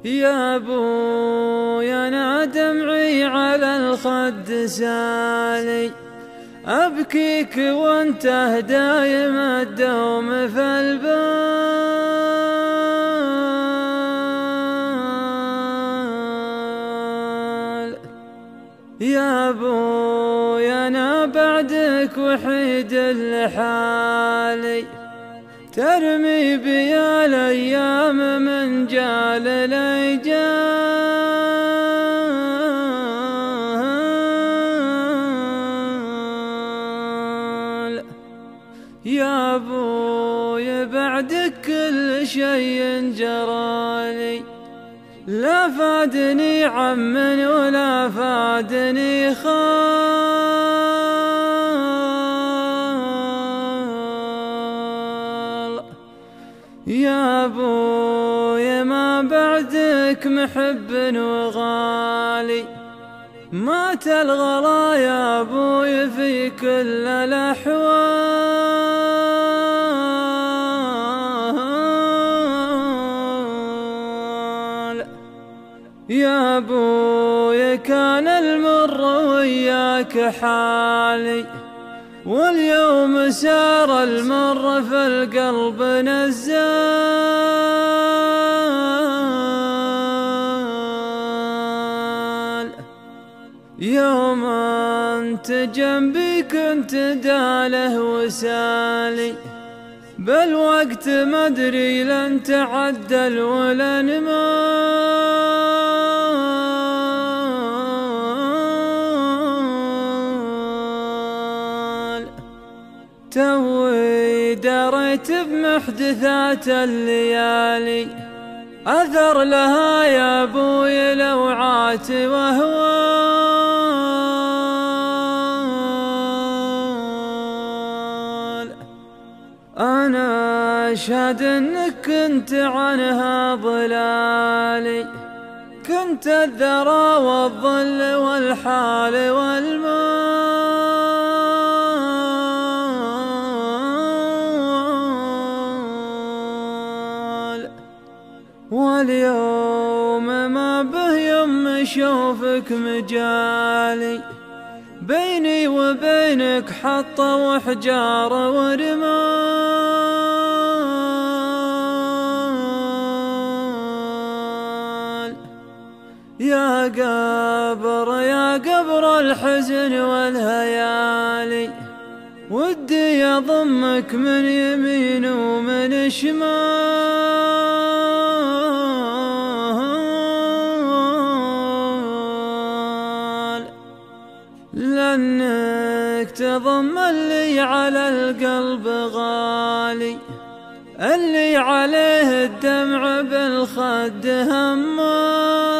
يا ابوي انا دمعي على الخد سالي، ابكيك وانت دايم الدوم في البال. يا ابوي انا بعدك وحيد لحالي، ترمي بي الايام من جال الاجال. يا ابوي بعدك كل شي جرالي، لا فادني عم ولا فادني خال. يا ابوي ما بعدك محب وغالي، مات الغلا يا ابوي في كل الاحوال. يا ابوي كان المر وياك حالي، واليوم سار المر في القلب نزال. يوم انت جنبي كنت داله وسالي، بالوقت ما ادري لن تعدل ولن مال. توي دريت بمحدثات الليالي، أثر لها يا ابوي لوعات وهوال. أنا أشهد إنك كنت عنها ضلالي، كنت الذرى والظل والحال والمال. واليوم ما به يم اشوفك مجالي، بيني وبينك حطة وحجار ورمال. يا قبر الحزن والهيالي، ودي أضمك من يمين ومن شمال، لأنك تضم اللي على القلب غالي، اللي عليه الدمع بالخد همال.